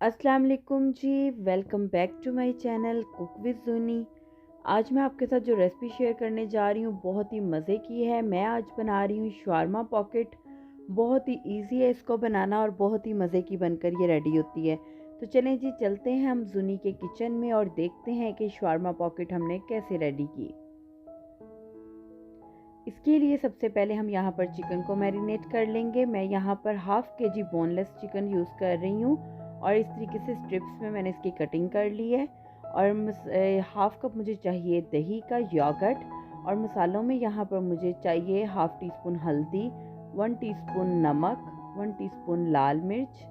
अस्सलाम वालेकुम जी। Welcome back to my channel cook with Zooni. आज मैं आपके साथ जो रेसिपी शेयर करने जा रही हूँ बहुत ही मज़े की है। मैं आज बना रही हूँ शवारमा पॉकेट। बहुत ही इजी है इसको बनाना और बहुत ही मज़े की बनकर ये रेडी होती है। तो चलें जी, चलते हैं हम ज़ूनी के किचन में और देखते हैं कि शवारमा पॉकेट हमने कैसे रेडी की। इसके लिए सबसे पहले हम यहाँ पर चिकन को मैरिनेट कर लेंगे। मैं यहाँ पर half KG boneless chicken use कर रही हूँ और इस तरीके से स्ट्रिप्स में मैंने इसकी कटिंग कर ली है। और हाफ़ कप मुझे चाहिए दही का योगर्ट। और मसालों में यहाँ पर मुझे चाहिए हाफ़ टी स्पून हल्दी, 1 टीस्पून नमक, 1 टीस्पून लाल मिर्च,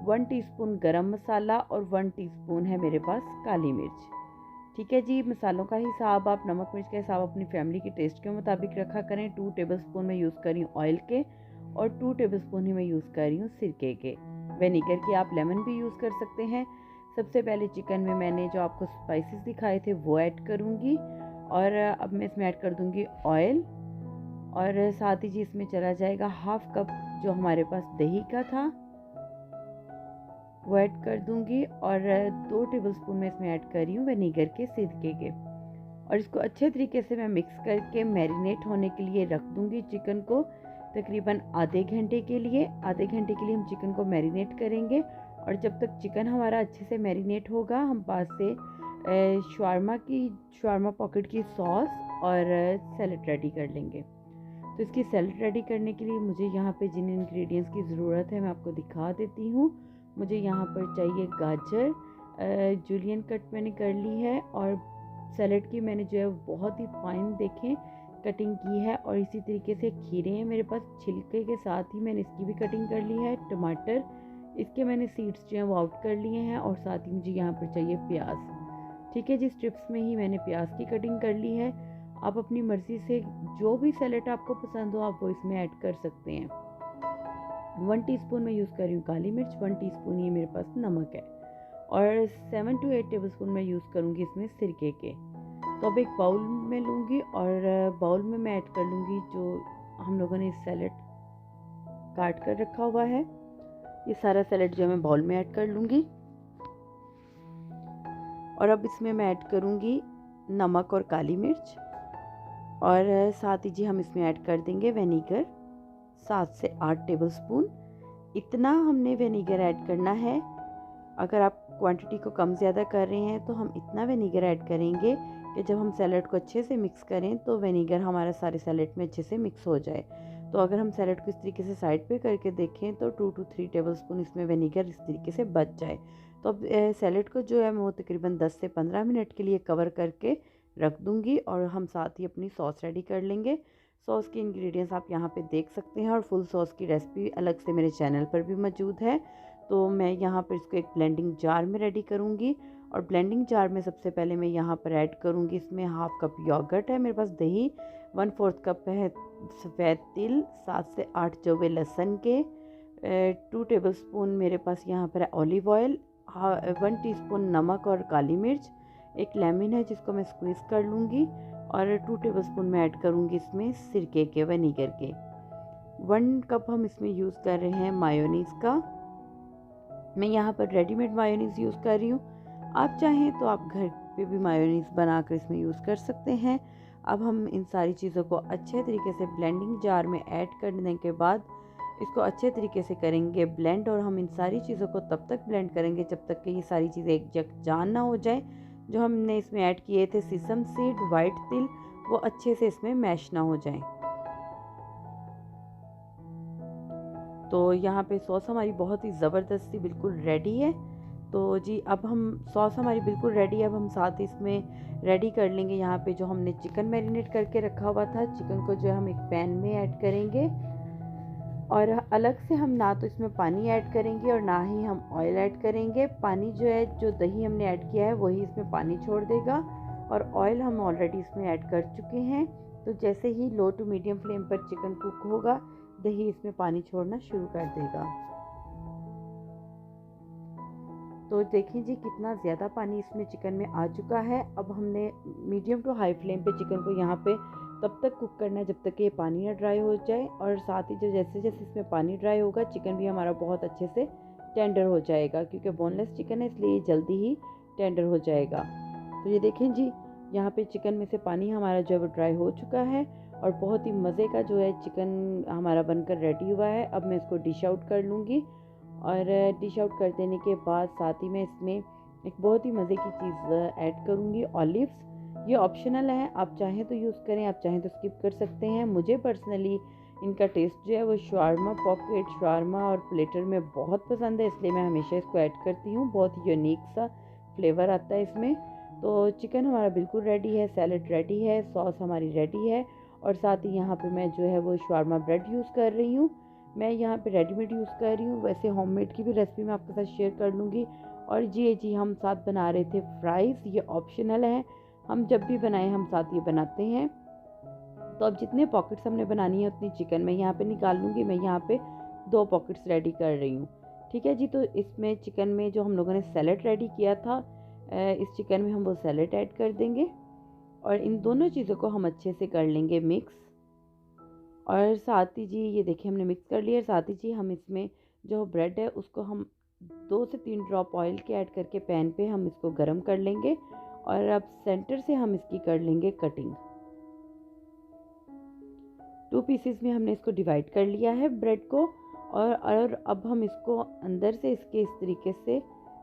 1 टीस्पून गरम मसाला और 1 टीस्पून है मेरे पास काली मिर्च। ठीक है जी। मसालों का हिसाब आप नमक मिर्च का हिसाब अपनी फैमिली के टेस्ट के मुताबिक रखा करें। 2 टेबलस्पून मैं यूज़ कर रही हूँ ऑयल के और 2 टेबलस्पून ही मैं यूज़ कर रही हूँ सिरके के। विनेगर के आप लेमन भी यूज़ कर सकते हैं। सबसे पहले चिकन में मैंने जो आपको स्पाइसेस दिखाए थे वो ऐड करूँगी और अब मैं इसमें ऐड कर दूँगी ऑयल। और साथ ही जी इसमें चला जाएगा हाफ़ कप जो हमारे पास दही का था वो ऐड कर दूंगी और 2 टेबलस्पून मैं इसमें ऐड कर रही हूँ विनेगर के सिरके के। और इसको अच्छे तरीके से मैं मिक्स करके मैरिनेट होने के लिए रख दूंगी चिकन को तकरीबन आधे घंटे के लिए। आधे घंटे के लिए हम चिकन को मैरिनेट करेंगे और जब तक चिकन हमारा अच्छे से मैरिनेट होगा हम पास से शवारमा पॉकेट की सॉस और सैलेड रेडी कर लेंगे। तो इसकी सैलेड रेडी करने के लिए मुझे यहाँ पे जिन इंग्रेडिएंट्स की ज़रूरत है मैं आपको दिखा देती हूँ। मुझे यहाँ पर चाहिए गाजर, जूलियन कट मैंने कर ली है और सैलेड की मैंने जो है बहुत ही फाइन देखें कटिंग की है। और इसी तरीके से खीरे हैं मेरे पास, छिलके के साथ ही मैंने इसकी भी कटिंग कर ली है। टमाटर, इसके मैंने सीड्स जो हैं वो आउट कर लिए हैं और साथ ही मुझे यहाँ पर चाहिए प्याज। ठीक है जी, स्ट्रिप्स में ही मैंने प्याज की कटिंग कर ली है। आप अपनी मर्ज़ी से जो भी सैलेड आपको पसंद हो आप वो इसमें ऐड कर सकते हैं। 1 टीस्पून मैं यूज़ कर रही हूँ काली मिर्च, 1 टीस्पून ये मेरे पास नमक है और 7 to 8 टेबलस्पून मैं यूज़ करूँगी इसमें सिरके के। तो अब एक बाउल में लूँगी और बाउल में मैं ऐड कर लूँगी जो हम लोगों ने सैलेड काट कर रखा हुआ है। ये सारा सैलेड जो है मैं बाउल में ऐड कर लूँगी और अब इसमें मैं ऐड करूँगी नमक और काली मिर्च और साथ ही जी हम इसमें ऐड कर देंगे विनेगर 7 से 8 टेबलस्पून। इतना हमने विनेगर ऐड करना है। अगर आप क्वांटिटी को कम ज़्यादा कर रहे हैं तो हम इतना विनेगर ऐड करेंगे कि जब हम सैलेड को अच्छे से मिक्स करें तो विनेगर हमारा सारे सैलेड में अच्छे से मिक्स हो जाए। तो अगर हम सैलेड को इस तरीके से साइड पे करके देखें तो 2 to 3 टेबलस्पून इसमें विनेगर इस तरीके से बच जाए। तो अब सैलेड को जो है मैं वो तकरीबन 10 से 15 मिनट के लिए कवर करके रख दूँगी और हम साथ ही अपनी सॉस रेडी कर लेंगे। सॉस के इंग्रेडिएंट्स आप यहाँ पे देख सकते हैं और फुल सॉस की रेसिपी अलग से मेरे चैनल पर भी मौजूद है। तो मैं यहाँ पर इसको एक ब्लेंडिंग जार में रेडी करूँगी और ब्लेंडिंग जार में सबसे पहले मैं यहाँ पर ऐड करूँगी इसमें हाफ़ कप योगर्ट है मेरे पास, दही, 1/4 कप है सफ़ेद तिल, 7 से 8 जवे लहसुन के, 2 टेबलस्पून मेरे पास यहाँ पर है ऑलिव ऑयल, 1 टीस्पून नमक और काली मिर्च, एक लेमन है जिसको मैं स्क्वीज़ कर लूँगी और 2 टेबलस्पून मैं ऐड करूँगी इसमें सिरके के विनेगर के। 1 कप हम इसमें यूज़ कर रहे हैं मायोनीज़ का। मैं यहाँ पर रेडीमेड मायोनीज़ यूज़ कर रही हूँ। आप चाहें तो आप घर पे भी मायोनीज़ बनाकर इसमें यूज़ कर सकते हैं। अब हम इन सारी चीज़ों को अच्छे तरीके से ब्लेंडिंग जार में ऐड करने के बाद इसको अच्छे तरीके से करेंगे ब्लेंड और हम इन सारी चीज़ों को तब तक ब्लेंड करेंगे जब तक कि ये सारी चीज़ें एक यकजान ना हो जाए। जो हमने इसमें ऐड किए थे सिसम सीड, वाइट तिल, वो अच्छे से इसमें मैश ना हो जाए। तो यहाँ पे सॉस हमारी बहुत ही ज़बरदस्ती बिल्कुल रेडी है। तो जी अब हम सॉस हमारी बिल्कुल रेडी है। अब हम साथ इसमें रेडी कर लेंगे यहाँ पे जो हमने चिकन मैरिनेट करके रखा हुआ था। चिकन को जो है हम एक पैन में ऐड करेंगे और अलग से हम ना तो इसमें पानी ऐड करेंगे और ना ही हम ऑयल ऐड करेंगे। पानी जो है जो दही हमने ऐड किया है वही इसमें पानी छोड़ देगा और ऑयल हम ऑलरेडी इसमें ऐड कर चुके हैं। तो जैसे ही लो टू मीडियम फ्लेम पर चिकन कुक होगा दही इसमें पानी छोड़ना शुरू कर देगा। तो देखें जी कितना ज़्यादा पानी इसमें चिकन में आ चुका है। अब हमने मीडियम टू हाई फ्लेम पे चिकन को यहाँ पे तब तक कुक करना है जब तक कि ये पानी ना ड्राई हो जाए और साथ ही जो जैसे जैसे इसमें पानी ड्राई होगा चिकन भी हमारा बहुत अच्छे से टेंडर हो जाएगा, क्योंकि बोनलेस चिकन है इसलिए जल्दी ही टेंडर हो जाएगा। तो ये देखें जी, यहाँ पे चिकन में से पानी हमारा जो है वो ड्राई हो चुका है और बहुत ही मज़े का जो है चिकन हमारा बनकर रेडी हुआ है। अब मैं इसको डिश आउट कर लूँगी और डिश आउट कर देने के बाद साथ ही मैं इसमें एक बहुत ही मज़े की चीज़ ऐड करूँगी, ऑलिव्स। ये ऑप्शनल है, आप चाहें तो यूज़ करें, आप चाहें तो स्किप कर सकते हैं। मुझे पर्सनली इनका टेस्ट जो है वो शावरमा पॉकेट, शावरमा और प्लेटर में बहुत पसंद है, इसलिए मैं हमेशा इसको ऐड करती हूँ। बहुत यूनिक सा फ्लेवर आता है इसमें। तो चिकन हमारा बिल्कुल रेडी है, सैलड रेडी है, सॉस हमारी रेडी है और साथ ही यहाँ पे मैं जो है वो शावरमा ब्रेड यूज़ कर रही हूँ। मैं यहाँ पे रेडीमेड यूज़ कर रही हूँ, वैसे होममेड की भी रेसिपी मैं आपके साथ शेयर कर लूँगी। और जी हम साथ बना रहे थे फ्राइज़, ये ऑप्शनल है, हम जब भी बनाएं हम साथ ये बनाते हैं। तो अब जितने पॉकेट्स हमने बनानी है उतनी चिकन मैं यहाँ पे निकाल लूँगी। मैं यहाँ पे 2 पॉकेट्स रेडी कर रही हूँ, ठीक है जी। तो इसमें चिकन में जो हम लोगों ने सैलेड रेडी किया था, इस चिकन में हम वो सैलेड ऐड कर देंगे और इन दोनों चीज़ों को हम अच्छे से कर लेंगे मिक्स। और साथ ही जी ये देखिए हमने मिक्स कर लिया। साथ ही जी हम इसमें जो ब्रेड है उसको हम 2 से 3 ड्रॉप ऑयल के ऐड करके पैन पे हम इसको गरम कर लेंगे और अब सेंटर से हम इसकी कर लेंगे कटिंग। 2 पीसेस में हमने इसको डिवाइड कर लिया है ब्रेड को और अब हम इसको अंदर से इसके इस तरीके से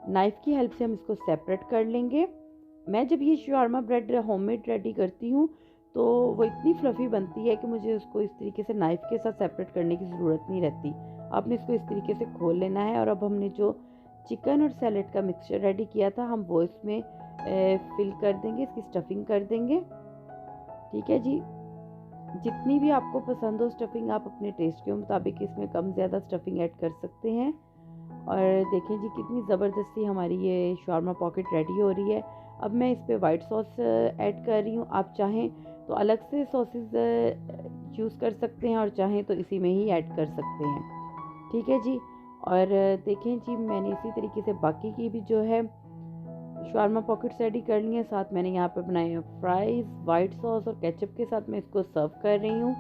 नाइफ़ की हेल्प से हम इसको सेपरेट कर लेंगे। मैं जब ये शावरमा ब्रेड होममेड रेडी करती हूँ तो वो इतनी फ्लफ़ी बनती है कि मुझे उसको इस तरीके से नाइफ़ के साथ सेपरेट करने की ज़रूरत नहीं रहती। आपने इसको इस तरीके से खोल लेना है और अब हमने जो चिकन और सैलेड का मिक्सचर रेडी किया था हम वो इसमें फिल कर देंगे, इसकी स्टफिंग कर देंगे, ठीक है जी। जितनी भी आपको पसंद हो स्टफिंग आप अपने टेस्ट के मुताबिक इसमें कम ज़्यादा स्टफिंग ऐड कर सकते हैं। और देखें जी कितनी ज़बरदस्ती हमारी ये शावरमा पॉकेट रेडी हो रही है। अब मैं इस पे वाइट सॉस ऐड कर रही हूँ, आप चाहें तो अलग से सॉसेस यूज़ कर सकते हैं और चाहें तो इसी में ही ऐड कर सकते हैं, ठीक है जी। और देखें जी मैंने इसी तरीके से बाकी की भी जो है शावरमा पॉकेट्स रेडी कर ली हैं। साथ मैंने यहाँ पे बनाए हैं फ्राइज़, वाइट सॉस और केचप के साथ मैं इसको सर्व कर रही हूँ।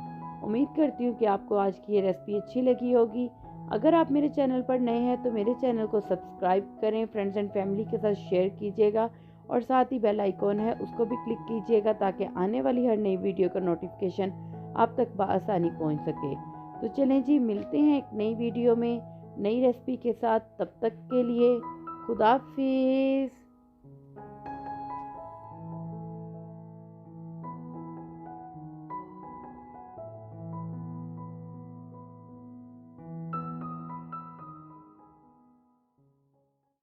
उम्मीद करती हूँ कि आपको आज की ये रेसिपी अच्छी लगी होगी। अगर आप मेरे चैनल पर नए हैं तो मेरे चैनल को सब्सक्राइब करें, फ्रेंड्स एंड फैमिली के साथ शेयर कीजिएगा और साथ ही बेल आइकॉन है उसको भी क्लिक कीजिएगा ताकि आने वाली हर नई वीडियो का नोटिफिकेशन आप तक बआसानी पहुँच सके। तो चलें जी मिलते हैं एक नई वीडियो में नई रेसिपी के साथ, तब तक के लिए खुदा हाफिज़।